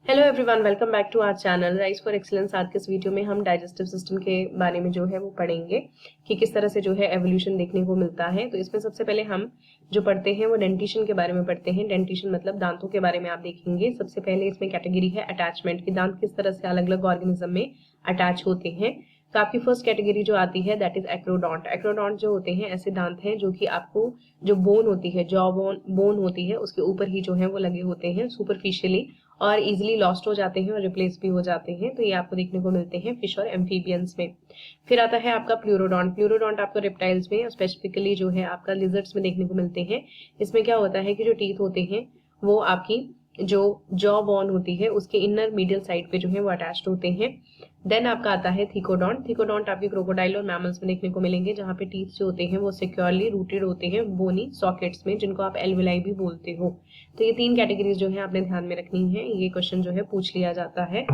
Hello everyone, welcome back to our channel rise for excellence. आज के इस video में हम डाइजेस्टिव सिस्टम के बारे में जो है वो पढ़ेंगे कि किस तरह से जो है एवोल्यूशन देखने को मिलता है। तो इसमें सबसे पहले हम जो पढ़ते हैं वो डेंटिशन के बारे में पढ़ते हैं। डेंटिशन मतलब दांतों के बारे में आप देखेंगे। सबसे पहले इसमें कैटेगरी है अटैचमेंट, कि दांत किस तरह से अलग अलग ऑर्गेनिज्म में अटैच होते हैं। तो आपकी फर्स्ट कैटेगरी जो आती है दैट इज एक्रोडोंट। एक्रोडोंट जो होते हैं ऐसे दांत हैं जो कि आपको जो बोन होती है, जॉ बोन होती है, उसके ऊपर ही जो है वो लगे होते हैं सुपरफिशियली और इजीली लॉस्ट हो जाते हैं और रिप्लेस भी हो जाते हैं। तो ये आपको देखने को मिलते हैं फिश और एम्फीबियंस में। फिर आता है आपका प्लूरोडोंट। प्लूरोडोंट आपको रेप्टाइल्स में स्पेसिफिकली जो है आपका लिजर्ड्स में देखने को मिलते हैं। इसमें क्या होता है कि जो टीथ होते हैं वो आपकी जो जॉ बोन होती है उसके इनर मीडियल साइड पे जो है वो अटैच्ड होते हैं। देन आपका आता है थिकोडोंट। थिकोडोंट आपके क्रोकोडाइल और मैमल्स में देखने को मिलेंगे, जहाँ पे टीथ जो होते हैं वो सिक्योरली रूटेड होते हैं बोनी सॉकेट्स में, जिनको आप एल्वेलाई भी बोलते हो। तो ये तीन कैटेगरीज जो है आपने ध्यान में रखनी है, ये क्वेश्चन जो है पूछ लिया जाता है।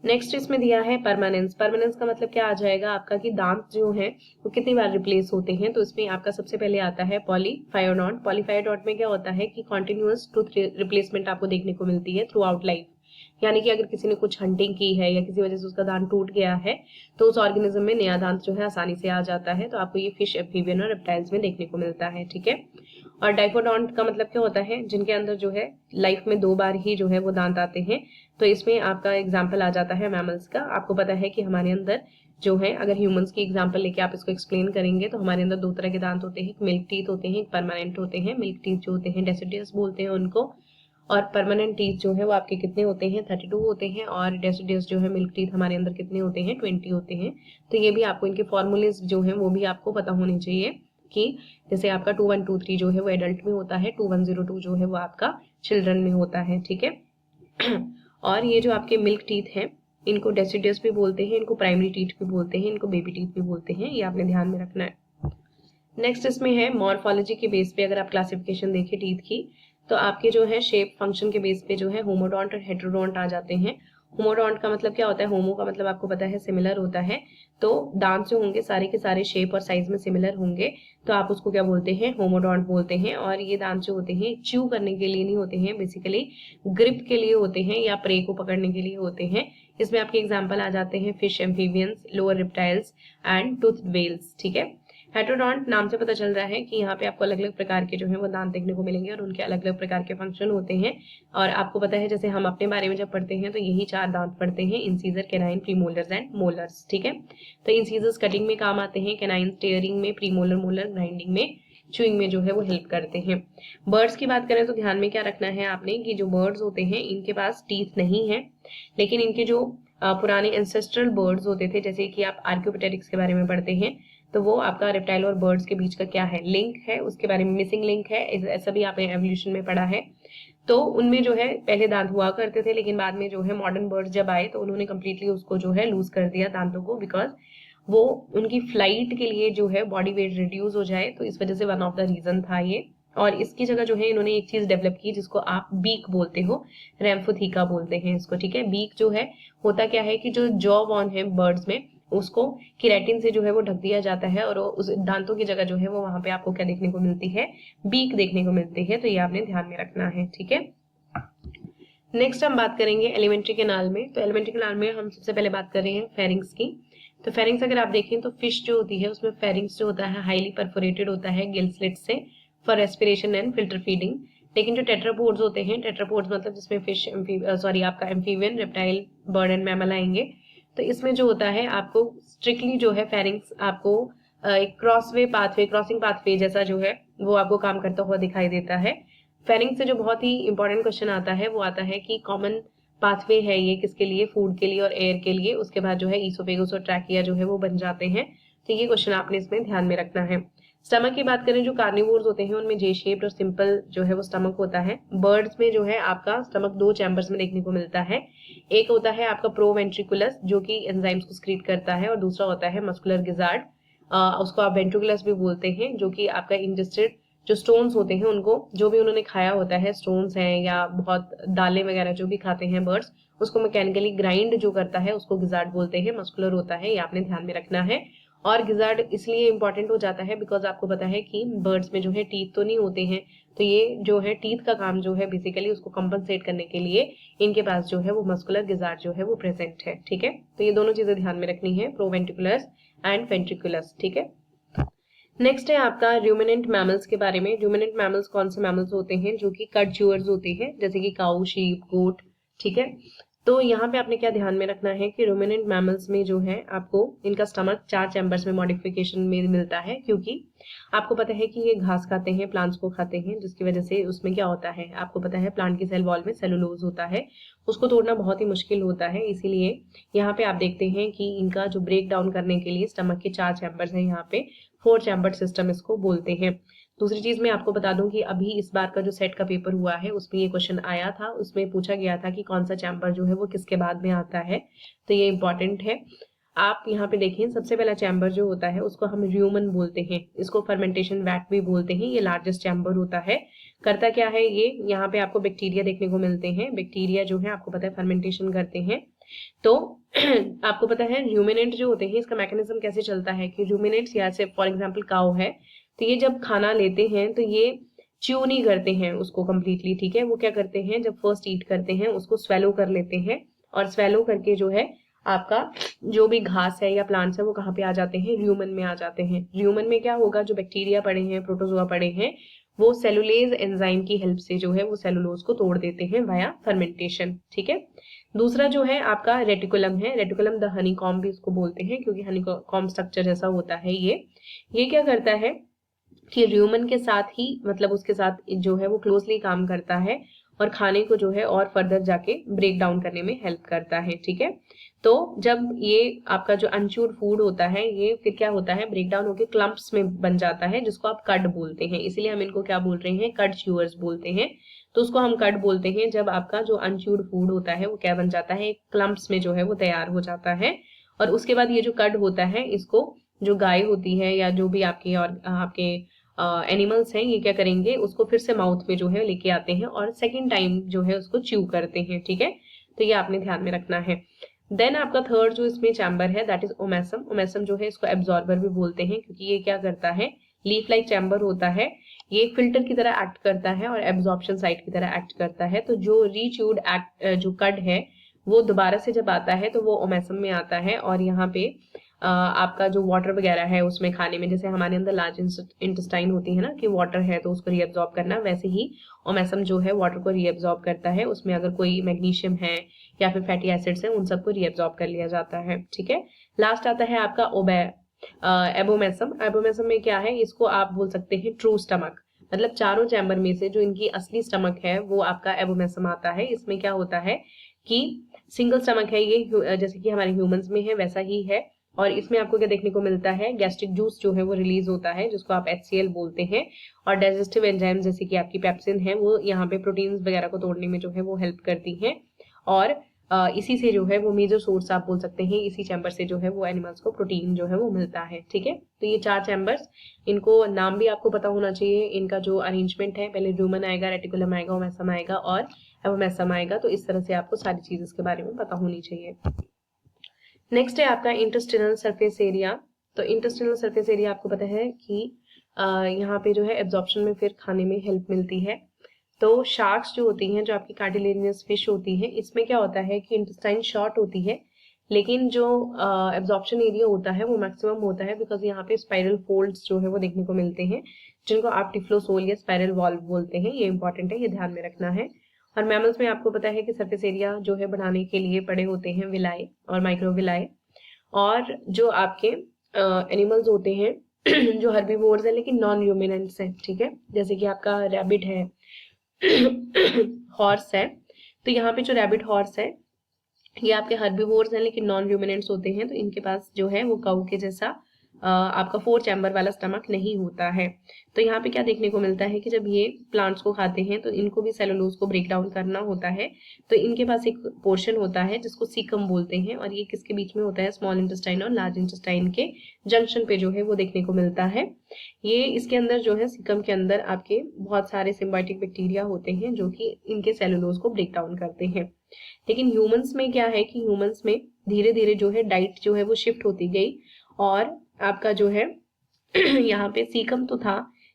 नेक्स्ट इसमें दिया है परमानेंस। परमानेंस का मतलब क्या आ जाएगा आपका कि दांत जो है वो कितनी बार रिप्लेस होते हैं। तो इसमें आपका सबसे पहले आता है पॉलीफायोडोंट। पॉलीफायोडोंट में क्या होता है कि कॉन्टिन्यूअस टूथ रिप्लेसमेंट आपको देखने को मिलती है थ्रू आउट लाइफ। यानी कि अगर किसी ने कुछ हंटिंग की है या किसी वजह से उसका दांत टूट गया है तो उस ऑर्गेनिज्म में नया दांत जो है आसानी से आ जाता है। तो आपको ये फिश, एम्फीबियन और रेप्टाइल्स में देखने को मिलता है, ठीक है। और डाइकोडोंट का मतलब क्या होता है, जिनके अंदर जो है लाइफ में 2 बार ही जो है वो दांत आते हैं। तो इसमें आपका एग्जाम्पल आ जाता है मैमल्स का। आपको पता है कि हमारे अंदर जो है, अगर ह्यूमंस की एग्जाम्पल लेके आप इसको एक्सप्लेन करेंगे तो हमारे अंदर 2 तरह के दांत होते हैं। एक मिल्क टीथ होते हैं, एक परमानेंट होते हैं। मिल्क टीथ जो होते हैं डेसिडियस बोलते हैं उनको, और परमानेंट टीथ जो है वो आपके कितने होते हैं, 32 होते हैं। और डेसिडियस जो है मिल्क टीथ हमारे अंदर कितने होते हैं, 20 होते हैं। तो ये भी आपको इनके फॉर्मूलेज जो है वो भी आपको पता होने चाहिए कि जैसे आपका 2123 जो है वो एडल्ट में होता है, 2102 जो है वो आपका चिल्ड्रन में होता है, ठीक है। और ये जो आपके मिल्क टीथ हैं इनको डेसिडियस भी बोलते हैं, इनको प्राइमरी टीथ भी बोलते हैं, इनको बेबी टीथ भी बोलते हैं। ये आपने ध्यान में रखना है। नेक्स्ट इसमें है मॉर्फोलॉजी के बेस पे अगर आप क्लासिफिकेशन देखें टीथ की, तो आपके जो है शेप फंक्शन के बेस पे जो है होमोडोंट और हेटेरोडोंट आ जाते हैं। होमोडोंट का मतलब क्या होता है, होमो का मतलब आपको पता है सिमिलर होता है। तो दांत जो होंगे सारे के सारे शेप और साइज में सिमिलर होंगे, तो आप उसको क्या बोलते हैं, होमोडोंट बोलते हैं। और ये दांत जो होते हैं च्यू करने के लिए नहीं होते हैं, बेसिकली ग्रिप के लिए होते हैं या प्रे को पकड़ने के लिए होते हैं। इसमें आपके एग्जाम्पल आ जाते हैं fish, amphibians, lower reptiles and tooth whales, ठीक है। हेटेरोडोंट नाम से पता चल रहा है कि यहाँ पे आपको अलग अलग प्रकार के जो है वो दांत देखने को मिलेंगे और उनके अलग अलग प्रकार के फंक्शन होते हैं। और आपको पता है जैसे हम अपने बारे में जब पढ़ते हैं तो यही 4 दांत पढ़ते हैं, incisor, canine, premolars and molars, ठीक है। तो इंसीजर्स कटिंग में काम आते हैं, कैनाइन टेयरिंग में, प्रीमोलर मोलर ग्राइंडिंग में, चुइंग में जो है वो हेल्प करते हैं। बर्ड्स की बात करें तो ध्यान में क्या रखना है आपने कि जो बर्ड्स होते हैं इनके पास टीथ नहीं है, लेकिन इनके जो पुराने एंसेस्ट्रल बर्ड्स होते थे, जैसे कि आप आर्कियोपेटेरिक्स के बारे में पढ़ते हैं, तो वो आपका रेप्टाइल और बर्ड्स के बीच का क्या है, लिंक है, उसके बारे में मिसिंग लिंक है। ऐसा भी आपने एवोल्यूशन में पढ़ा है। तो उनमें जो है पहले दांत हुआ करते थे, लेकिन बाद में जो है मॉडर्न बर्ड्स जब आए तो उन्होंने कंप्लीटली उसको जो है लूज कर दिया दांतों को, बिकॉज वो उनकी फ्लाइट के लिए जो है बॉडी वेट रिड्यूस हो जाए, तो इस वजह से वन ऑफ द रीजन था ये। और इसकी जगह जो है इन्होंने एक चीज डेवलप की जिसको आप बीक बोलते हो, रैम्फोथीका बोलते हैं इसको, ठीक है। बीक जो है होता क्या है कि जो जॉ बॉन है बर्ड्स में उसको केराटिन से जो है वो ढक दिया जाता है, और उस दांतों की जगह जो है वो वहां पे आपको क्या देखने को मिलती है, बीक देखने को मिलती है। तो ये आपने ध्यान में रखना है, ठीक है। नेक्स्ट हम बात करेंगे एलिमेंट्री कैनाल में। तो एलिमेंट्री कैनाल में हम सबसे पहले बात कर रहे हैं फेरिंग्स की। तो फेरिंग्स अगर आप देखें तो फिश जो होती है उसमें फेरिंग्स जो होता है हाईली परफोरेटेड होता है गिल स्लिट से, for respiration and filter feeding. लेकिन जो टेट्रापोड्स होते हैं, टेट्रापोड्स मतलब जिसमें फिश, आपका amphibian, reptile, bird and mammal आएंगे, तो इसमें जो होता है आपको स्ट्रिक्टली जो है फेरिंग्स आपको एक क्रॉसिंग पाथवे जैसा जो है वो आपको काम करता हुआ दिखाई देता है। फेरिंग से जो बहुत ही इंपॉर्टेंट क्वेश्चन आता है वो आता है कि कॉमन पाथवे है ये किसके लिए, फूड के लिए और एयर के लिए। उसके बाद जो है ईसोफेगस और ट्रैकिया जो है वो बन जाते हैं। तो ये क्वेश्चन आपने इसमें ध्यान में रखना है। स्टमक की बात करें, जो कार्निवोर्स होते हैं उनमें जे शेप्ड और सिंपल जो है वो स्टमक होता है। बर्ड्स में जो है आपका स्टमक 2 चैम्बर्स में देखने को मिलता है। एक होता है आपका प्रोवेंट्रिकुलस जो कि एंजाइम्स को स्क्रीट करता है, और दूसरा होता है मस्कुलर गिजार्ड, उसको आप वेंट्रिकुलस भी बोलते हैं, जो कि आपका इंजेस्टेड जो स्टोन्स होते हैं उनको, जो भी उन्होंने खाया होता है, स्टोन्स हैं या बहुत दालें वगैरह जो भी खाते हैं बर्ड्स, उसको मैकेनिकली ग्राइंड जो करता है उसको गिजार्ड बोलते हैं, मस्कुलर होता है, ये आपने ध्यान में रखना है। और गिजार्ड इसलिए इंपॉर्टेंट हो जाता है बिकॉज आपको पता है कि बर्ड्स में जो है टीथ तो नहीं होते हैं, तो ये जो है टीथ का काम जो है बेसिकली उसको कंपनसेट करने के लिए इनके पास जो है वो मस्कुलर गिजार्ड जो है वो प्रेजेंट है। ठीक है, तो ये दोनों चीजें ध्यान में रखनी है, प्रोवेंट्रिकुलस एंड वेंट्रिकुलस। ठीक है, नेक्स्ट है आपका रूमिनेंट मैमल्स के बारे में। रूमिनेंट मैमल्स कौन से मैमल्स होते हैं? जो कि कट च्यूअर्स होते हैं, जैसे कि काऊ, शीप, गोट। ठीक है, तो यहाँ पे आपने क्या ध्यान में रखना है कि रूमिनेंट मैमल्स में जो है आपको इनका स्टमक 4 चैम्बर्स में मॉडिफिकेशन में मिलता है, क्योंकि आपको पता है कि ये घास खाते हैं, प्लांट्स को खाते हैं, जिसकी वजह से उसमें क्या होता है, आपको पता है प्लांट की सेल वॉल में सेलुलोज होता है, उसको तोड़ना बहुत ही मुश्किल होता है। इसीलिए यहाँ पे आप देखते हैं कि इनका जो ब्रेक डाउन करने के लिए स्टमक के 4 चैम्बर्स हैं, यहाँ पे 4 चैम्बर सिस्टम इसको बोलते हैं। दूसरी चीज मैं आपको बता दूं कि अभी इस बार का जो सेट का पेपर हुआ है उसमें ये क्वेश्चन आया था, उसमें पूछा गया था कि कौन सा चैम्बर जो है वो किसके बाद में आता है, तो ये इंपॉर्टेंट है। आप यहाँ पे देखें, सबसे पहला चैम्बर जो होता है उसको हम र्यूमन बोलते हैं, इसको फर्मेंटेशन वैट भी बोलते हैं। ये लार्जेस्ट चैम्बर होता है। करता क्या है ये, यहाँ पे आपको बैक्टीरिया देखने को मिलते हैं। बैक्टीरिया जो है आपको पता है फर्मेंटेशन करते हैं। तो आपको पता है र्यूमिनेंट जो होते हैं इसका मैकेनिज्म कैसे चलता है कि र्यूमिनेंट्स, या से फॉर एग्जांपल काऊ है, तो ये जब खाना लेते हैं तो ये च्यू नहीं करते हैं उसको कंप्लीटली। ठीक है, वो क्या करते हैं, जब फर्स्ट ईट करते हैं उसको स्वेलो कर लेते हैं, और स्वेलो करके जो है आपका जो भी घास है या प्लांट्स है वो कहाँ पे आ जाते हैं, र्यूमन में आ जाते हैं। र्यूमन में क्या होगा, जो बैक्टीरिया पड़े हैं, प्रोटोजोआ पड़े हैं, वो सेलुलेज एंजाइम की हेल्प से जो है वो सेलुलोज को तोड़ देते हैं वाया फर्मेंटेशन। ठीक है, दूसरा जो है आपका रेटिकुलम है। रेटिकुलम द हनीकॉम्ब भी इसको बोलते हैं, क्योंकि हनीकॉम्ब स्ट्रक्चर जैसा होता है ये क्या करता है कि र्यूमन के साथ ही, मतलब उसके साथ जो है वो क्लोजली काम करता है और खाने को जो है और फर्दर जाके ब्रेक डाउन करने में हेल्प करता है। ठीक है, तो जब ये आपका जो अनच्यूड फूड होता है ये फिर क्या होता है, ब्रेक डाउन होकर क्लम्प्स में बन जाता है, जिसको आप कड बोलते हैं। इसलिए हम इनको क्या बोल रहे हैं, कड च्यूअर्स बोलते हैं। तो उसको हम कड बोलते हैं जब आपका जो अनच्यूड फूड होता है वो क्या बन जाता है, क्लम्प्स में जो है वो तैयार हो जाता है। और उसके बाद ये जो कड होता है इसको जो गाय होती है या जो भी आपके और आपके एनिमल्स हैं, ये क्या करेंगे, उसको फिर से माउथ में जो है लेके आते हैं और सेकेंड टाइम जो है उसको च्यू करते हैं। ठीक है, तो ये आपने ध्यान में रखना है। देन आपका थर्ड जो इसमें चैम्बर है दैट इज ओमेसम। ओमेसम जो है इसको एब्जॉर्बर भी बोलते हैं, क्योंकि ये क्या करता है, लीफ लाइक चैम्बर होता है, ये एक फिल्टर की तरह एक्ट करता है और एब्जॉर्प्शन साइट की तरह एक्ट करता है। तो जो रीच्यूड जो कड है वो दोबारा से जब आता है तो वो ओमेसम में आता है, और यहाँ पे आपका जो वाटर वगैरह है उसमें खाने में, जैसे हमारे अंदर लार्ज इंटेस्टाइन होती है ना कि वाटर है तो उसको रीअब्जॉर्ब करना, वैसे ही ओमेसम जो है वाटर को रीअब्जॉर्ब करता है। उसमें अगर कोई मैग्नीशियम है या फिर फैटी एसिड्स है उन सबको रीअब्जॉर्ब कर लिया जाता है। ठीक है, लास्ट आता है आपका एबोमेसम। एबोमेसम में क्या है, इसको आप बोल सकते हैं ट्रू स्टमक, मतलब चारों चैम्बर में से जो इनकी असली स्टमक है वो आपका एबोमेसम आता है। इसमें क्या होता है कि सिंगल स्टमक है ये, जैसे कि हमारे ह्यूमंस में है वैसा ही है, और इसमें आपको क्या देखने को मिलता है, गैस्ट्रिक जूस जो है वो रिलीज होता है, जिसको आप HCl बोलते हैं, और डाइजेस्टिव एंजाइम जैसे कि आपकी पेप्सिन है वो यहाँ पे प्रोटीन्स वगैरह को तोड़ने में जो है वो हेल्प करती हैं, और इसी से जो है वो मेजर सोर्स आप बोल सकते हैं, इसी चैम्बर से जो है वो एनिमल्स को प्रोटीन जो है वो मिलता है। ठीक है, तो ये 4 चैम्बर्स, इनको नाम भी आपको पता होना चाहिए। इनका जो अरेंजमेंट है, पहले र्यूमन आएगा, रेटिकुलम आएगा, ओमेसम आएगा और एबोमेसम आएगा। तो इस तरह से आपको सारी चीज इसके बारे में पता होनी चाहिए। नेक्स्ट है आपका इंटेस्टिनल सरफेस एरिया। तो इंटेस्टिनल सरफेस एरिया आपको पता है कि यहाँ पे जो है एब्जॉर्प्शन में फिर खाने में हेल्प मिलती है। तो शार्क्स जो होती हैं, जो आपकी कार्टिलेजियस फिश होती हैं, इसमें क्या होता है कि इंटेस्टाइन शॉर्ट होती है, लेकिन जो एब्जॉर्प्शन एरिया होता है वो मैक्सिमम होता है, बिकॉज यहाँ पे स्पाइरल फोल्ड्स जो है वो देखने को मिलते हैं, जिनको आप टिफ्लोसोल या स्पाइरल वॉल्व बोलते हैं। ये इंपॉर्टेंट है, ये ध्यान में रखना है। और मैमल्स में आपको पता है कि सरफेस एरिया जो है बढ़ाने के लिए पड़े होते हैं विलाई और माइक्रोविलाई, और जो आपके एनिमल्स होते हैं जो हर्बीवोर्स है लेकिन नॉन र्यूमिनेंट्स हैं। ठीक है, जैसे कि आपका रैबिट है, हॉर्स है, तो यहाँ पे जो रैबिट हॉर्स है ये आपके हर्बीवोर्स हैं लेकिन नॉन र्यूमिनेंट्स होते हैं, तो इनके पास जो है वो काऊ के जैसा आपका 4 चैम्बर वाला स्टमक नहीं होता है। तो यहाँ पे क्या देखने को मिलता है कि जब ये प्लांट्स को खाते हैं तो इनको भी सेलुलोज को ब्रेक डाउन करना होता है, तो इनके पास एक पोर्शन होता है जिसको सीकम बोलते हैं, और ये किसके बीच में होता है, स्मॉल इंटेस्टाइन और लार्ज इंटेस्टाइन के जंक्शन पे जो है वो देखने को मिलता है। ये इसके अंदर जो है सीकम के अंदर आपके बहुत सारे सिम्बायोटिक बैक्टीरिया होते हैं जो कि इनके सेलुलोज को ब्रेक डाउन करते हैं। लेकिन ह्यूमंस में क्या है कि ह्यूमंस में धीरे धीरे जो है डाइट जो है वो शिफ्ट होती गई, और आपका जो है यहाँ पे सीकम तो था,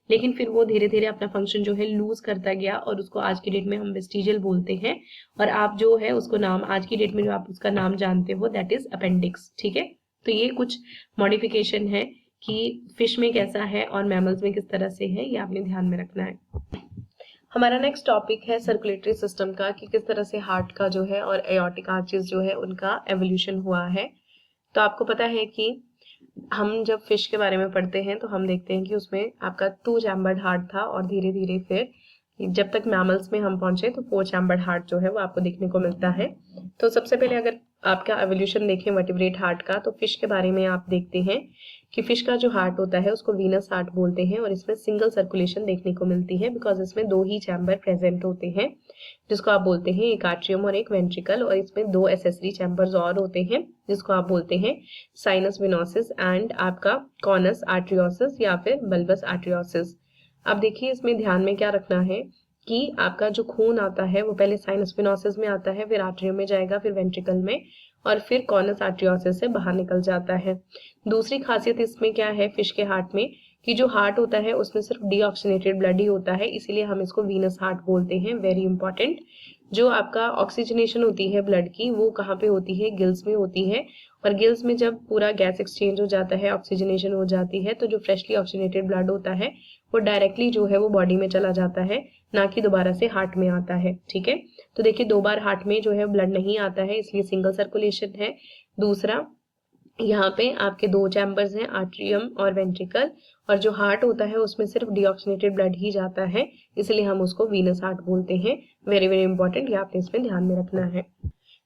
लेकिन फिर वो धीरे धीरे अपना फंक्शन जो है लूज करता गया और उसको आज की डेट में हम वेस्टिजियल बोलते हैं। और आप जो है उसको नाम आज की डेट में जो आप उसका नाम जानते हो दैट इज अपेंडिक्स। ठीक है, तो ये कुछ मॉडिफिकेशन है कि फिश में कैसा है और मैमल्स में किस तरह से है, ये आपने ध्यान में रखना है। हमारा नेक्स्ट टॉपिक है सर्कुलेटरी सिस्टम का, कि किस तरह से हार्ट का जो है और एओर्टिक आर्चेस जो है उनका एवोल्यूशन हुआ है। तो आपको पता है कि हम जब फिश के बारे में पढ़ते हैं तो हम देखते हैं कि उसमें आपका 2 चैम्बर्ड हार्ट था और धीरे धीरे फिर जब तक मैमल्स में हम पहुंचे तो 4 चैम्बर्ड हार्ट जो है वो आपको देखने को मिलता है। तो सबसे पहले अगर आपका एवोल्यूशन देखें वर्टिब्रेट हार्ट का, तो फिश के बारे में आप देखते हैं कि फिश का जो हार्ट होता है उसको वीनस हार्ट बोलते हैं और इसमें सिंगल सर्कुलेशन देखने को मिलती है, बिकॉज इसमें 2 ही चैम्बर प्रेजेंट होते हैं, जिसको आप बोलते हैं एक आर्ट्रियम और एक वेंट्रिकल, और इसमें 2 एसेसरी चैम्बर्स और होते हैं जिसको आप बोलते हैं साइनस विनोसिस एंड आपका कॉनस आर्ट्रियोसिस या फिर बल्बस आर्ट्रियोसिस। अब देखिए इसमें ध्यान में क्या रखना है कि आपका जो खून आता है वो पहले साइनस विनोसिस में आता है, फिर आर्ट्रियम में जाएगा, फिर वेंट्रिकल में, और फिर कॉनस आर्ट्रियोसिस से बाहर निकल जाता है। दूसरी खासियत इसमें क्या है फिश के हार्ट में, कि जो हार्ट होता है उसमें सिर्फ डीऑक्सीनेटेड ब्लड ही होता है, इसीलिए हम इसको वीनस हार्ट बोलते हैं। वेरी इंपॉर्टेंट, जो आपका ऑक्सीजनेशन होती है ब्लड की वो कहाँ पे होती है, गिल्स में होती है, और गिल्स में जब पूरा गैस एक्सचेंज हो जाता है, ऑक्सीजनेशन हो जाती है, तो जो फ्रेशली ऑक्सीजनेटेड ब्लड होता है वो डायरेक्टली जो है वो बॉडी में चला जाता है, ना कि दोबारा से हार्ट में आता है। ठीक है, तो देखिए 2 बार हार्ट में जो है ब्लड नहीं आता है, इसलिए सिंगल सर्कुलेशन है। दूसरा, यहाँ पे आपके 2 चैम्बर्स हैं, आर्ट्रियम और वेंट्रिकल, और जो हार्ट होता है उसमें सिर्फ डीऑक्सीनेटेड ब्लड ही जाता है, इसलिए हम उसको वीनस हार्ट बोलते हैं। वेरी वेरी इंपॉर्टेंट, ये आपने इसमें ध्यान में रखना है।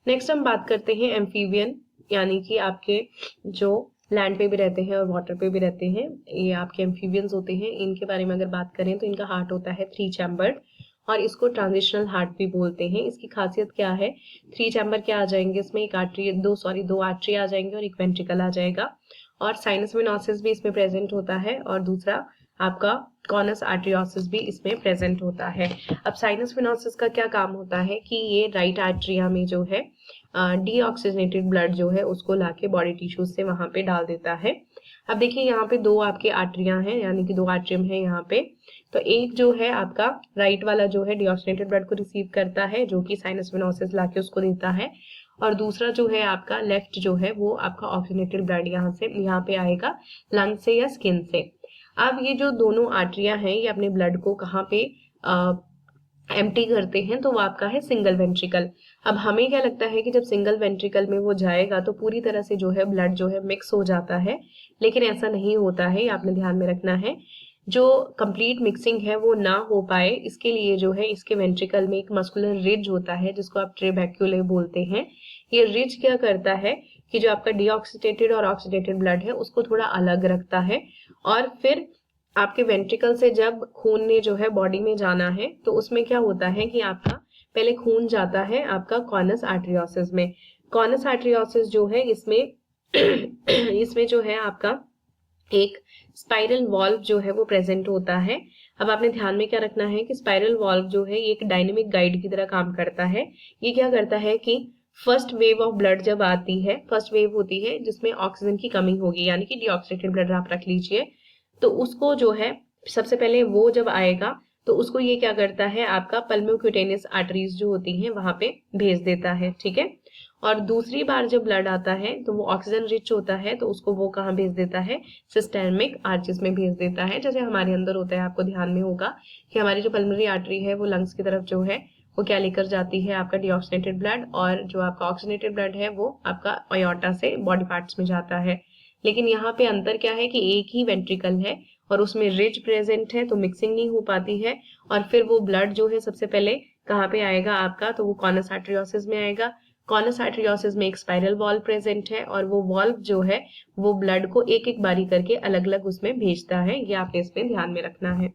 नेक्स्ट हम बात करते हैं एम्फीबियन, यानी कि आपके जो लैंड पे भी रहते हैं और वाटर पे भी रहते हैं, ये आपके एम्फीबियंस होते हैं। इनके बारे में अगर बात करें तो इनका हार्ट होता है 3 चैम्बर्ड और इसको ट्रांजिशनल हार्ट भी बोलते हैं। इसकी खासियत क्या है, 3 चैम्बर क्या आ जाएंगे इसमें, एक आर्टरी, 2 आर्टरी आ जाएंगे और एक वेंट्रिकल आ जाएगा, और साइनस विनोसिस भी इसमें प्रेजेंट होता है, और दूसरा आपका कॉनस आर्ट्रियोसिस भी इसमें प्रेजेंट होता है। अब साइनस विनोसिस का क्या काम होता है कि ये राइट आर्ट्रिया में जो है डीऑक्सीजनेटेड ब्लड जो है उसको लाके बॉडी टिश्यूज से वहां पे डाल देता है। अब देखिए यहाँ पे 2 आपके आर्ट्रिया हैं, यानी कि 2 आर्ट्रियम है यहाँ पे। तो एक जो है आपका राइट वाला जो है डीऑक्सीजनेटेड ब्लड को रिसीव करता है, जो कि साइनस विनोसिस लाके उसको देता है, और दूसरा जो है आपका लेफ्ट जो है वो आपका ऑक्सीजनेटेड ब्लड यहाँ पे आएगा लंग से या स्किन से। अब ये जो दोनों आर्टरियां हैं ये अपने ब्लड को कहाँ पे एम्प्टी करते हैं, तो वो आपका है सिंगल वेंट्रिकल। अब हमें क्या लगता है कि जब सिंगल वेंट्रिकल में वो जाएगा तो पूरी तरह से जो है ब्लड जो है मिक्स हो जाता है, लेकिन ऐसा नहीं होता है, ये आपने ध्यान में रखना है। जो कंप्लीट मिक्सिंग है वो ना हो पाए, इसके लिए जो है इसके वेंट्रिकल में एक मस्कुलर रिज होता है जिसको आप ट्रेबैक्यूले बोलते हैं। ये रिज क्या करता है कि जो आपका डीऑक्सीडेटेड और ऑक्सीडेटेड ब्लड है उसको थोड़ा अलग रखता है, और फिर आपके वेंट्रिकल से जब खून ने जो है बॉडी में जाना है तो उसमें क्या होता है कि आपका पहले खून जाता है आपका कॉनस आर्ट्रियोसिस में। कॉनस आर्ट्रियोसिस जो है इसमें इसमें जो है आपका एक स्पाइरल वॉल्व जो है वो प्रेजेंट होता है। अब आपने ध्यान में क्या रखना है कि स्पाइरल वॉल्व जो है ये एक डायनेमिक गाइड की तरह काम करता है। ये क्या करता है कि फर्स्ट वेव ऑफ ब्लड जब आती है, फर्स्ट वेव होती है जिसमें ऑक्सीजन की कमी होगी, यानी कि डीऑक्सीडेटेड ब्लड आप रख लीजिए, तो उसको जो है सबसे पहले वो जब आएगा तो उसको ये क्या करता है आपका पल्मोक्यूटेनियस आर्टरीज जो होती हैं वहां पे भेज देता है। ठीक है, और दूसरी बार जब ब्लड आता है तो वो ऑक्सीजन रिच होता है, तो उसको वो कहाँ भेज देता है, सिस्टेमिक आर्चेस में भेज देता है। जैसे हमारे अंदर होता है, आपको ध्यान में होगा कि हमारी जो पल्मोनरी आर्टरी है वो लंग्स की तरफ जो है वो क्या लेकर जाती है, आपका डीऑक्सीनेटेड ब्लड, और जो आपका ऑक्सीनेटेड ब्लड है वो आपका अयोर्टा से बॉडी पार्ट्स में जाता है। लेकिन यहाँ पे अंतर क्या है कि एक ही वेंट्रिकल है और उसमें रिज प्रेजेंट है, तो मिक्सिंग नहीं हो पाती है, और फिर वो ब्लड जो है सबसे पहले कहाँ पे आएगा आपका, तो वो कॉनस आर्टरियोसिस में आएगा। कॉनस आर्टरियोसिस में एक स्पाइरल वॉल्व प्रेजेंट है, और वो वॉल्व जो है वो ब्लड को एक एक बारी करके अलग अलग उसमें भेजता है, ये आपने इसमें ध्यान में रखना है।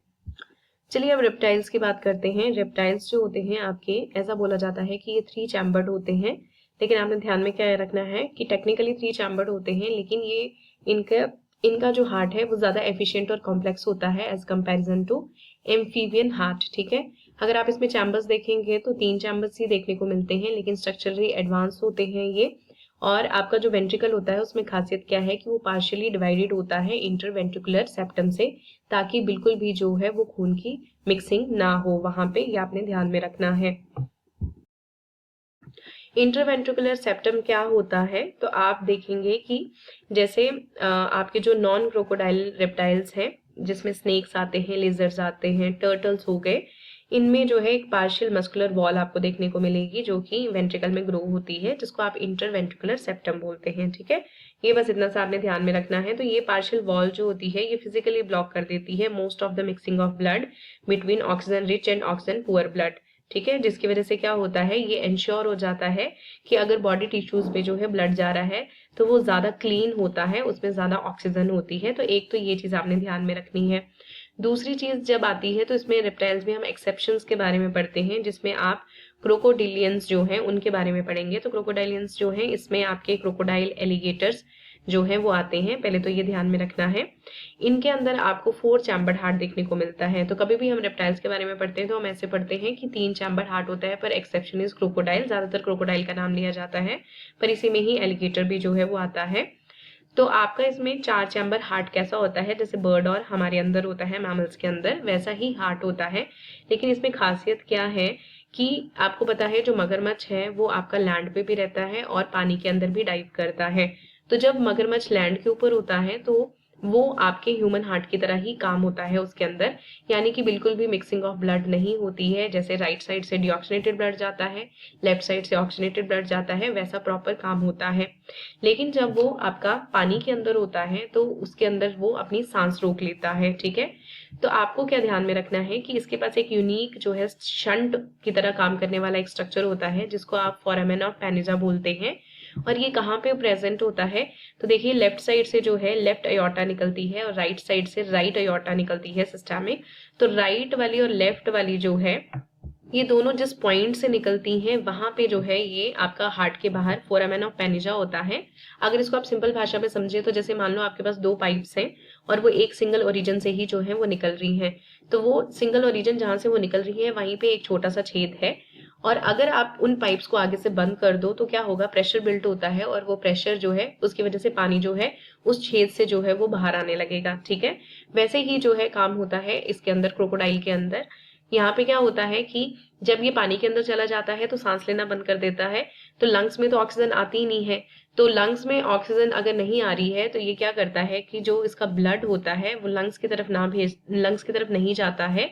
चलिए अब रेप्टाइल्स की बात करते हैं। रेप्टाइल्स जो होते हैं आपके, ऐसा बोला जाता है कि ये 3 चैम्बर्ड होते हैं, लेकिन आपने ध्यान में क्या रखना है कि टेक्निकली 3 चैम्बर्ड होते हैं, लेकिन ये इनका जो हार्ट है वो ज्यादा एफिशिएंट और कॉम्प्लेक्स होता है as comparison to amphibian heart. ठीक है, अगर आप इसमें चैम्बर्स देखेंगे तो 3 चैम्बर्स ही देखने को मिलते हैं, लेकिन स्ट्रक्चरली एडवांस होते हैं ये, और आपका जो वेंट्रिकल होता है उसमें खासियत क्या है कि वो पार्शियली डिवाइडेड होता है इंटरवेंट्रिकुलर सेप्टम से, ताकि बिल्कुल भी जो है वो खून की मिक्सिंग ना हो वहां पे, ये आपने ध्यान में रखना है। इंटरवेंट्रिकुलर सेप्टम क्या होता है, तो आप देखेंगे कि जैसे आपके जो नॉन क्रोकोडाइल रेप्टाइल्स हैं, जिसमें स्नेक्स आते हैं, लेजर्स आते हैं, टर्टल्स हो गए, इनमें जो है एक पार्शियल मस्कुलर वॉल आपको देखने को मिलेगी जो कि वेंट्रिकल में ग्रो होती है, जिसको आप इंटरवेंट्रिकुलर सेप्टम बोलते हैं। ठीक है, ये बस इतना सा आपने ध्यान में रखना है। तो ये पार्शियल वॉल जो होती है ये फिजिकली ब्लॉक कर देती है most of the mixing of blood between oxygen rich and oxygen poor blood. ठीक है, जिसकी वजह से क्या होता है, ये इंश्योर हो जाता है कि अगर बॉडी टिश्यूज पे जो है ब्लड जा रहा है तो वो ज्यादा क्लीन होता है, उसमें ज्यादा ऑक्सीजन होती है। तो एक तो ये चीज आपने ध्यान में रखनी है। दूसरी चीज जब आती है तो इसमें रेप्टाइल्स में हम एक्सेप्शंस के बारे में पढ़ते हैं, जिसमें आप क्रोकोडिलियंस जो हैं उनके बारे में पढ़ेंगे। तो क्रोकोडाइलियंस जो हैं इसमें आपके क्रोकोडाइल एलिगेटर्स जो है वो आते हैं, पहले तो ये ध्यान में रखना है। इनके अंदर आपको 4 चैम्बर्ड हार्ट देखने को मिलता है। तो कभी भी हम रेप्टाइल्स के बारे में पढ़ते हैं तो हम ऐसे पढ़ते हैं कि 3 चैम्बर्ड हार्ट होता है, पर एक्सेप्शन इज क्रोकोडाइल, ज्यादातर क्रोकोडाइल का नाम लिया जाता है, पर इसी में ही एलिगेटर भी जो है वो आता है। तो आपका इसमें 4 चैम्बर हार्ट कैसा होता है, जैसे बर्ड और हमारे अंदर होता है मैमल्स के अंदर, वैसा ही हार्ट होता है। लेकिन इसमें खासियत क्या है कि आपको पता है जो मगरमच्छ है वो आपका लैंड पे भी रहता है और पानी के अंदर भी डाइव करता है। तो जब मगरमच्छ लैंड के ऊपर होता है तो वो आपके ह्यूमन हार्ट की तरह ही काम होता है उसके अंदर, यानी कि बिल्कुल भी मिक्सिंग ऑफ ब्लड नहीं होती है। जैसे राइट साइड से डिऑक्सीनेटेड ब्लड जाता है, लेफ्ट साइड से ऑक्सीनेटेड ब्लड जाता है, वैसा प्रॉपर काम होता है। लेकिन जब वो आपका पानी के अंदर होता है तो उसके अंदर वो अपनी सांस रोक लेता है। ठीक है, तो आपको क्या ध्यान में रखना है कि इसके पास एक यूनिक जो है शंट की तरह काम करने वाला एक स्ट्रक्चर होता है, जिसको आप फोरामेन ऑफ पेनिजा बोलते हैं। और ये कहाँ पे प्रेजेंट होता है, तो देखिए लेफ्ट साइड से जो है लेफ्ट अयोर्टा निकलती है और राइट साइड से राइट अयोर्टा निकलती है सिस्टमिक। तो राइट वाली और लेफ्ट वाली जो है ये दोनों जिस पॉइंट से निकलती हैं वहां पे जो है ये आपका हार्ट के बाहर फोरामेन ऑफ पेनिजा होता है। अगर इसको आप सिंपल भाषा में समझे तो जैसे मान लो आपके पास 2 पाइप्स हैं और वो एक सिंगल ओरिजिन से ही जो है वो निकल रही हैं, तो वो सिंगल ओरिजिन जहां से वो निकल रही है वहीं पे एक छोटा सा छेद है, और अगर आप उन पाइप्स को आगे से बंद कर दो तो क्या होगा, प्रेशर बिल्ट होता है और वो प्रेशर जो है उसकी वजह से पानी जो है उस छेद से जो है वो बाहर आने लगेगा। ठीक है, वैसे ही जो है काम होता है इसके अंदर, क्रोकोडाइल के अंदर। यहाँ पे क्या होता है कि जब ये पानी के अंदर चला जाता है तो सांस लेना बंद कर देता है, तो लंग्स में तो ऑक्सीजन आती ही नहीं है। तो लंग्स में ऑक्सीजन अगर नहीं आ रही है तो ये क्या करता है कि जो इसका ब्लड होता है वो लंग्स की तरफ लंग्स की तरफ नहीं जाता है।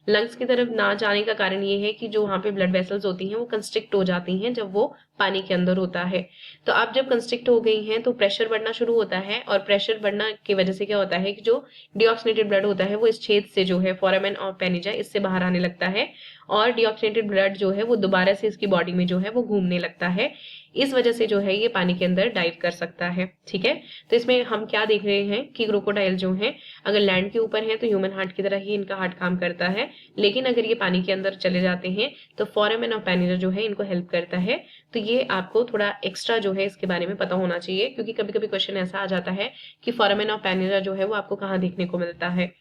लंग्स की तरफ ना जाने का कारण ये है कि जो वहां पे ब्लड वेसल्स होती हैं वो कंस्ट्रिक्ट हो जाती हैं जब वो पानी के अंदर होता है। तो अब जब कंस्ट्रिक्ट हो गई हैं तो प्रेशर बढ़ना शुरू होता है, और प्रेशर बढ़ना की वजह से क्या होता है कि जो डिऑक्सीनेटेड ब्लड होता है वो इस छेद से जो है फोरामेन ऑफ पेनिजा इससे बाहर आने लगता है, और डिऑक्सीनेटेड ब्लड जो है वो दोबारा से इसकी बॉडी में जो है वो घूमने लगता है। इस वजह से जो है ये पानी के अंदर डाइव कर सकता है। ठीक है, तो इसमें हम क्या देख रहे हैं कि क्रोकोडाइल जो है अगर लैंड के ऊपर है तो ह्यूमन हार्ट की तरह ही इनका हार्ट काम करता है, लेकिन अगर ये पानी के अंदर चले जाते हैं तो फोरामेन ऑफ पेनिजा जो है इनको हेल्प करता है। तो ये आपको थोड़ा एक्स्ट्रा जो है इसके बारे में पता होना चाहिए, क्योंकि कभी कभी क्वेश्चन ऐसा आ जाता है कि फोरामेन ऑफ पेनिजा जो है वो आपको कहाँ देखने को मिलता है।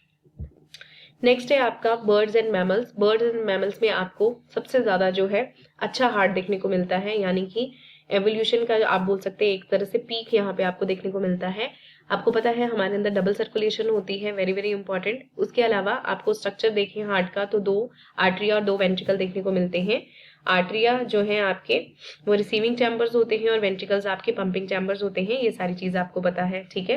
नेक्स्ट है आपका birds and mammals. Birds and mammals में आपको सबसे ज्यादा जो है अच्छा हार्ट देखने को मिलता है, यानी कि एवोल्यूशन का आप बोल सकते हैं एक तरह से पीक यहाँ पे आपको देखने को मिलता है। आपको पता है हमारे अंदर डबल सर्कुलेशन होती है, वेरी वेरी इंपॉर्टेंट। उसके अलावा आपको स्ट्रक्चर देखें हार्ट का तो 2 आर्टरिया और 2 वेंट्रिकल देखने को मिलते हैं। आर्टरिया जो है आपके वो रिसीविंग चैम्बर्स होते हैं और वेंट्रिकल्स आपके पंपिंग चैम्बर्स होते हैं, ये सारी चीज आपको पता है। ठीक है,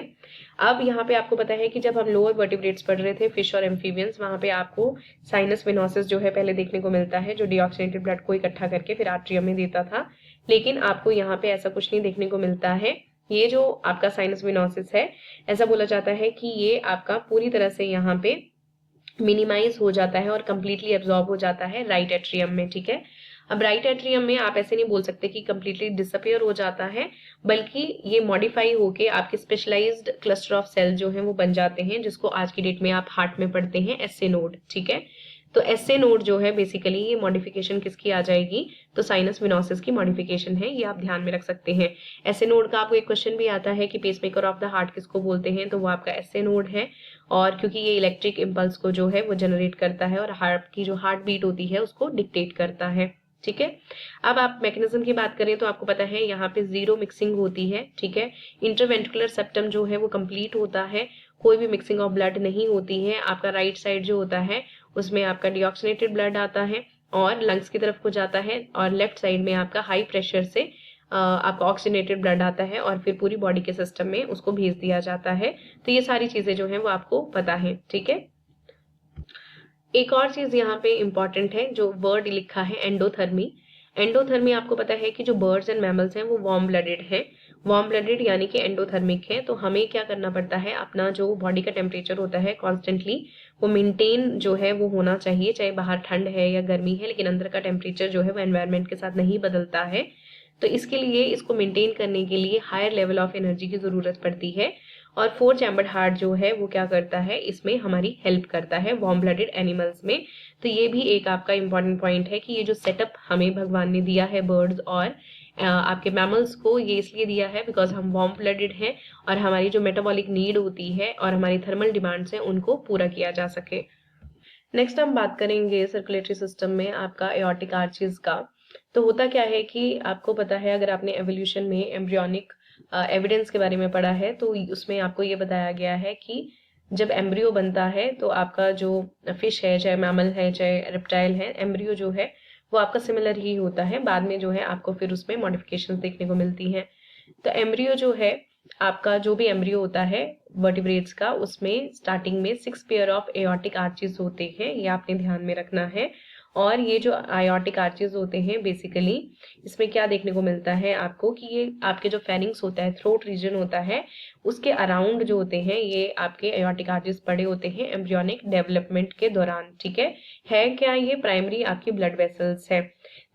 अब यहाँ पे आपको पता है कि जब हम लोअर वर्टिब्रेट्स पढ़ रहे थे, फिश और एम्फीबियंस, वहां पे आपको साइनस विनोसिस जो है पहले देखने को मिलता है, जो डिऑक्सीनेटेड ब्लड को इकट्ठा करके फिर आर्टरियम में देता था। लेकिन आपको यहाँ पे ऐसा कुछ नहीं देखने को मिलता है। ये जो आपका साइनस विनोसिस है, ऐसा बोला जाता है कि ये आपका पूरी तरह से यहाँ पे मिनिमाइज हो जाता है और कंप्लीटली एब्जॉर्ब हो जाता है राइट एट्रियम में। ठीक है, अब राइट एट्रियम में आप ऐसे नहीं बोल सकते कि कंप्लीटली डिसअपियर हो जाता है, बल्कि ये मॉडिफाई होके आपके स्पेशलाइज्ड क्लस्टर ऑफ सेल जो है वो बन जाते हैं, जिसको आज की डेट में आप हार्ट में पढ़ते हैं एसए नोड। ठीक है, तो एसए नोड जो है बेसिकली ये मॉडिफिकेशन किसकी आ जाएगी, तो साइनस विनोसिस की मॉडिफिकेशन है, ये आप ध्यान में रख सकते हैं। एसए नोड का आपको एक क्वेश्चन भी आता है कि पेसमेकर ऑफ द हार्ट किसको बोलते हैं, तो वो आपका एसए नोड है। और क्योंकि ये इलेक्ट्रिक इम्पल्स को जो है वो जनरेट करता है और हार्ट की जो हार्ट बीट होती है उसको डिक्टेट करता है। ठीक है। अब आप मैकेनिज्म की बात करें तो आपको पता है यहाँ पे जीरो मिक्सिंग होती है, ठीक है। इंटरवेंट्रिकुलर सेप्टम जो है वो कंप्लीट होता है, कोई भी मिक्सिंग ऑफ ब्लड नहीं होती है। आपका राइट साइड जो होता है उसमें आपका डीऑक्सीनेटेड ब्लड आता है और लंग्स की तरफ को जाता है, और लेफ्ट साइड में आपका हाई प्रेशर से आपका ऑक्सीनेटेड ब्लड आता है और फिर पूरी बॉडी के सिस्टम में उसको भेज दिया जाता है। तो ये सारी चीजें जो है वो आपको पता है, ठीक है। एक और चीज यहाँ पे इंपॉर्टेंट है, जो वर्ड लिखा है एंडोथर्मी। एंडोथर्मी आपको पता है कि जो बर्ड्स एंड मैमल्स हैं वो वार्म ब्लडेड हैं, वार्म ब्लडेड यानी कि एंडोथर्मिक है। तो हमें क्या करना पड़ता है, अपना जो बॉडी का टेम्परेचर होता है कॉन्स्टेंटली वो मेंटेन जो है वो होना चाहिए, चाहे बाहर ठंड है या गर्मी है, लेकिन अंदर का टेम्परेचर जो है वो एनवायरनमेंट के साथ नहीं बदलता है। तो इसके लिए, इसको मेंटेन करने के लिए हायर लेवल ऑफ एनर्जी की जरूरत पड़ती है। और 4 चैम्बर्ड हार्ट जो है वो क्या करता है, इसमें हमारी हेल्प करता है वार्म ब्लडेड एनिमल्स में। तो ये भी एक आपका इंपॉर्टेंट पॉइंट है कि ये जो सेटअप हमें भगवान ने दिया है बर्ड्स और आपके मैमल्स को, ये इसलिए दिया है बिकॉज हम वार्म ब्लडेड हैं और हमारी जो मेटाबॉलिक नीड होती है और हमारी थर्मल डिमांड्स हैं उनको पूरा किया जा सके। नेक्स्ट हम बात करेंगे सर्कुलेटरी सिस्टम में आपका एओर्टिक आर्चेस का। तो होता क्या है कि आपको पता है, अगर आपने एवोल्यूशन में एम्ब्रियोनिक एविडेंस के बारे में पढ़ा है तो उसमें आपको ये बताया गया है कि जब एम्ब्रियो बनता है तो आपका जो फिश है, चाहे मैमल है चाहे रेप्टाइल है, एम्ब्रियो जो है वो आपका सिमिलर ही होता है। बाद में जो है आपको फिर उसमें मॉडिफिकेशंस देखने को मिलती हैं। तो एम्ब्रियो जो है, आपका जो भी एम्ब्रियो होता है वर्टिब्रेट्स का, उसमें स्टार्टिंग में 6 पेयर ऑफ एओर्टिक आर्चेस होते हैं, ये आपने ध्यान में रखना है। और ये जो आयोटिक आर्चेस होते हैं बेसिकली, इसमें क्या देखने को मिलता है आपको कि ये आपके जो फेरिंग्स होता है, थ्रोट रीजन होता है, उसके अराउंड जो होते हैं ये आपके आयोटिक आर्चेस पड़े होते हैं एम्ब्रियोनिक डेवलपमेंट के दौरान, ठीक है क्या ये प्राइमरी आपकी ब्लड वेसल्स है।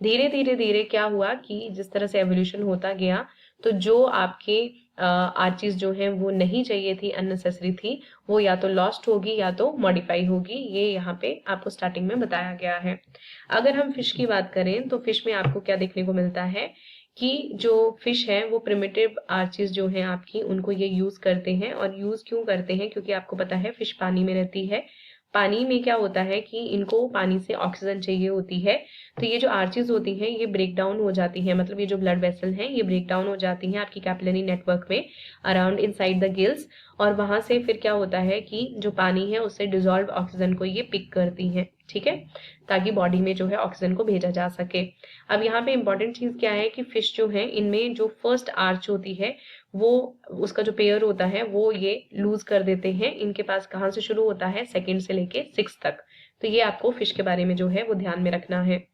धीरे धीरे धीरे क्या हुआ कि जिस तरह से एवोल्यूशन होता गया, तो जो आपके आर्चेस जो हैं वो नहीं चाहिए थी, अननेसेसरी थी, वो या तो लॉस्ट होगी या तो मॉडिफाई होगी। ये यहाँ पे आपको स्टार्टिंग में बताया गया है। अगर हम फिश की बात करें तो फिश में आपको क्या देखने को मिलता है कि जो फिश है वो प्रिमिटिव आर्चेस जो हैं आपकी, उनको ये यूज करते हैं। और यूज क्यों करते हैं, क्योंकि आपको पता है फिश पानी में रहती है। पानी में क्या होता है कि इनको पानी से ऑक्सीजन चाहिए होती है। तो ये जो आर्चेस होती हैं ये ब्रेक डाउन हो जाती हैं, मतलब ये जो ब्लड वेसल हैं ये ब्रेक डाउन हो जाती हैं आपकी कैपिलरी नेटवर्क में अराउंड इनसाइड द गिल्स। और वहां से फिर क्या होता है कि जो पानी है उससे डिजोल्व ऑक्सीजन को ये पिक करती हैं, ठीक है, ताकि बॉडी में जो है ऑक्सीजन को भेजा जा सके। अब यहाँ पे इंपॉर्टेंट चीज क्या है कि फिश जो है इनमें जो फर्स्ट आर्च होती है वो, उसका जो पेयर होता है वो ये लूज कर देते हैं। इनके पास कहाँ से शुरू होता है, सेकंड से लेके 6 तक। तो ये आपको फिश के बारे में जो है वो ध्यान में रखना है।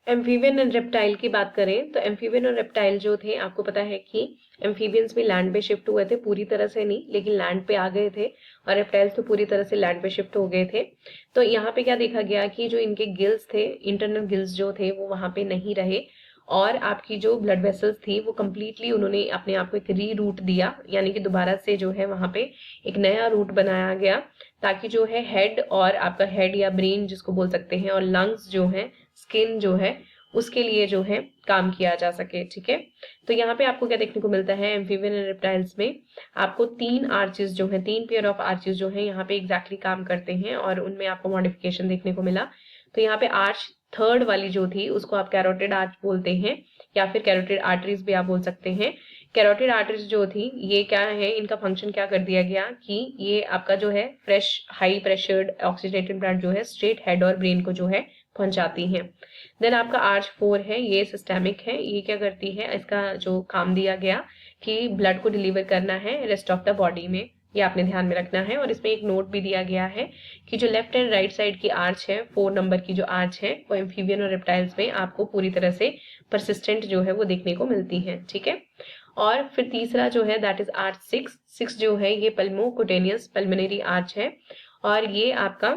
एम्फीबियन एंड रेप्टाइल की बात करें तो एम्फीबियन और रेप्टाइल जो थे, आपको पता है कि एम्फीबियंस भी लैंड पे शिफ्ट हुए थे, पूरी तरह से नहीं लेकिन लैंड पे आ गए थे, और रेप्टाइल्स तो पूरी तरह से लैंड पे शिफ्ट हो गए थे। तो यहाँ पे क्या देखा गया कि जो इनके गिल्स थे, इंटरनल गिल्स जो थे वो वहां पे नहीं रहे, और आपकी जो ब्लड वेसल्स थी वो कंप्लीटली उन्होंने अपने आप को एक री रूट दिया, यानी कि दोबारा से जो है वहां पे एक नया रूट बनाया गया, ताकि जो है हेड, और आपका हेड या ब्रेन जिसको बोल सकते हैं, और लंग्स जो है, स्किन जो है, उसके लिए जो है काम किया जा सके, ठीक है। तो यहाँ पे आपको क्या देखने को मिलता है, एम्फीबियन एंड रेप्टाइल्स में आपको 3 आर्चेस जो है, 3 पेयर ऑफ आर्चेस जो है यहाँ पे एग्जैक्टली काम करते हैं, और उनमें आपको मॉडिफिकेशन देखने को मिला। तो यहाँ पे आर्च थर्ड वाली जो थी उसको आप कैरोटिड आर्च बोलते हैं, या फिर कैरोटिड आर्टरीज भी आप बोल सकते हैं। कैरोटिड आर्टरीज जो थी ये क्या है, इनका फंक्शन क्या कर दिया गया कि ये आपका जो है fresh high pressured oxidated blood जो है स्ट्रेट हेड और ब्रेन को जो है पहुंचाती हैं। देन आपका आर्च 4 है, ये सिस्टेमिक है। ये क्या करती है, इसका जो काम दिया गया कि ब्लड को डिलीवर करना है रेस्ट ऑफ द बॉडी में, ये आपने ध्यान में रखना है। और इसमें एक नोट भी दिया गया है कि जो लेफ्ट एंड राइट साइड की आर्च है, 4 नंबर की जो आर्च है, वो एम्फीबियन और रेप्टाइल्स में आपको पूरी तरह से परसिस्टेंट जो है वो देखने को मिलती है, ठीक है। और फिर तीसरा जो है दैट इज आर्च 6 जो है ये पल्मोकुटेनियस पल्मोनरी आर्च है। और ये आपका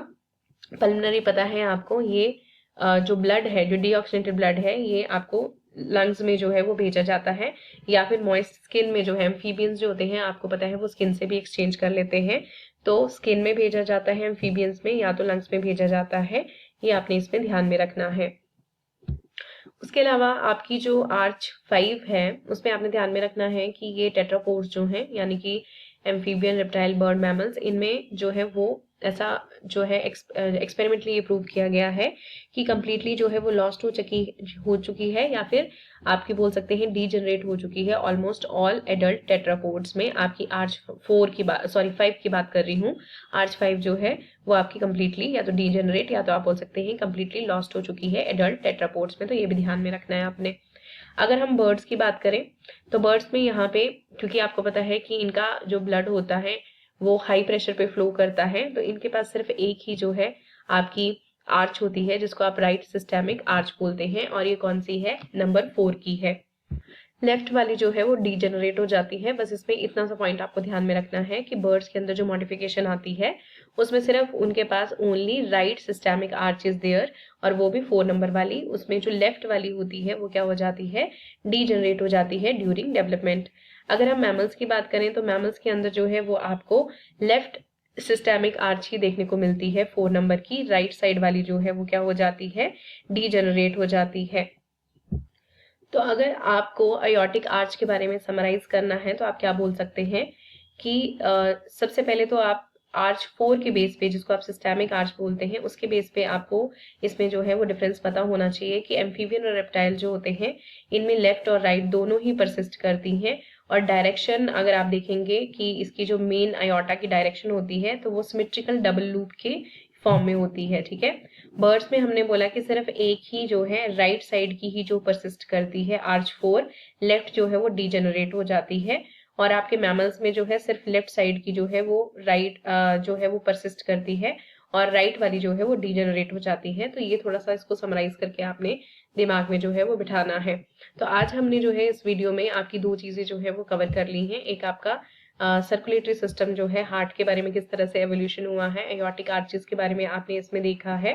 पल्मोनरी पता है आपको, ये जो ब्लड है, जो डीऑक्सीनेटेड ब्लड है, ये आपको लंग्स में जो है वो भेजा जाता है, या फिर मॉइस्ट स्किन में जो है, एम्फीबियंस जो होते हैं आपको पता है वो स्किन से भी एक्सचेंज कर लेते हैं, तो स्किन में भेजा जाता है एम्फीबियंस में, या तो लंग्स में भेजा जाता है। ये आपने इसमें ध्यान में रखना है। उसके अलावा आपकी जो आर्च 5 है उसमें आपने ध्यान में रखना है कि ये टेट्रापोड्स जो हैं, यानी कि एम्फीबियन, रेप्टाइल, बर्ड, मैमल्स, इनमें जो है वो ऐसा जो है एक्सपेरिमेंटली ये प्रूव किया गया है कि कंप्लीटली जो है वो लॉस्ट हो चुकी है या फिर आपकी बोल सकते हैं डीजनरेट हो चुकी है ऑलमोस्ट ऑल एडल्ट टेट्रापोड्स में। आपकी आर्च 5 की बात कर रही हूँ। आर्च 5 जो है वो आपकी कंप्लीटली या तो डीजनरेट या तो आप बोल सकते हैं कंप्लीटली लॉस्ट हो चुकी है एडल्ट टेट्रापोड्स में। तो ये भी ध्यान में रखना है आपने। अगर हम बर्ड्स की बात करें तो बर्ड्स में यहाँ पे क्योंकि आपको पता है कि इनका जो ब्लड होता है वो हाई प्रेशर पे फ्लो करता है, तो इनके पास सिर्फ एक ही जो है आपकी आर्च होती है जिसको आप राइट सिस्टेमिक आर्च बोलते हैं, और ये कौन सी है, नंबर 4 की है। लेफ्ट वाली जो है वो डीजेनरेट हो जाती है। बस इसमें इतना सा पॉइंट आपको ध्यान में रखना है कि बर्ड्स के अंदर जो मॉडिफिकेशन आती है उसमें सिर्फ उनके पास only right systemic arch is there, और वो भी 4 नंबर वाली। उसमें जो लेफ्ट वाली होती है वो क्या हो जाती है, डीजेनरेट हो जाती है ड्यूरिंग डेवलपमेंट। अगर हम मैमल्स की बात करें तो मैमल्स के अंदर जो है वो आपको लेफ्ट सिस्टेमिक आर्च ही देखने को मिलती है 4 नंबर की। राइट साइड वाली जो है वो क्या हो जाती है, डीजेनरेट हो जाती है। तो अगर आपको अयोटिक आर्च के बारे में समराइज करना है तो आप क्या बोल सकते हैं कि सबसे पहले तो आप आर्च 4 के बेस पे, जिसको आप सिस्टेमिक आर्च बोलते हैं, उसके बेस पे आपको इसमें जो है वो डिफरेंस पता होना चाहिए कि एम्फीबियन और रेप्टाइल जो होते हैं इनमें लेफ्ट और राइट दोनों ही परसिस्ट करती हैं। और डायरेक्शन अगर आप देखेंगे कि इसकी जो मेन अयोटा की डायरेक्शन होती है तो वो सिमेट्रिकल डबल लूप के फॉर्म में होती है, ठीक है। बर्ड्स में हमने बोला कि सिर्फ एक ही जो है राइट साइड की ही जो परसिस्ट करती है आर्च 4, लेफ्ट जो है वो डीजेनरेट हो जाती है। और आपके मैमल्स में जो है सिर्फ लेफ्ट साइड की जो है वो राइट जो है वो परसिस्ट करती है और राइट वाली जो है वो डीजेनरेट हो जाती है। तो ये थोड़ा सा इसको समराइज करके आपने दिमाग में जो है वो बिठाना है। तो आज हमने जो है इस वीडियो में आपकी 2 चीजें जो है वो कवर कर ली हैं। एक आपका सर्कुलेटरी सिस्टम जो है, हार्ट के बारे में किस तरह से एवोल्यूशन हुआ है, एयोटिक आर्चेस के बारे में आपने इसमें देखा है,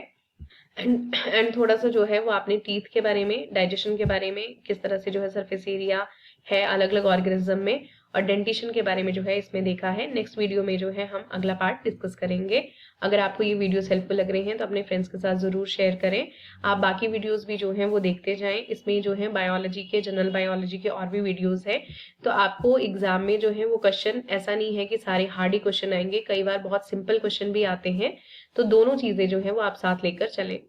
एंड थोड़ा सा जो है वो आपने टीथ के बारे में, डाइजेशन के बारे में, किस तरह से जो है सरफेस एरिया है अलग अलग ऑर्गेनिज्म में, और डेंटिशन के बारे में जो है इसमें देखा है। नेक्स्ट वीडियो में जो है हम अगला पार्ट डिस्कस करेंगे। अगर आपको ये वीडियोस हेल्पफुल लग रहे हैं तो अपने फ्रेंड्स के साथ जरूर शेयर करें। आप बाकी वीडियोस भी जो हैं वो देखते जाएं। इसमें जो है बायोलॉजी के, जनरल बायोलॉजी के और भी वीडियोस हैं। तो आपको एग्जाम में जो है वो क्वेश्चन ऐसा नहीं है कि सारे हार्ड ही क्वेश्चन आएंगे, कई बार बहुत सिंपल क्वेश्चन भी आते हैं। तो दोनों चीजें जो है वो आप साथ लेकर चलें।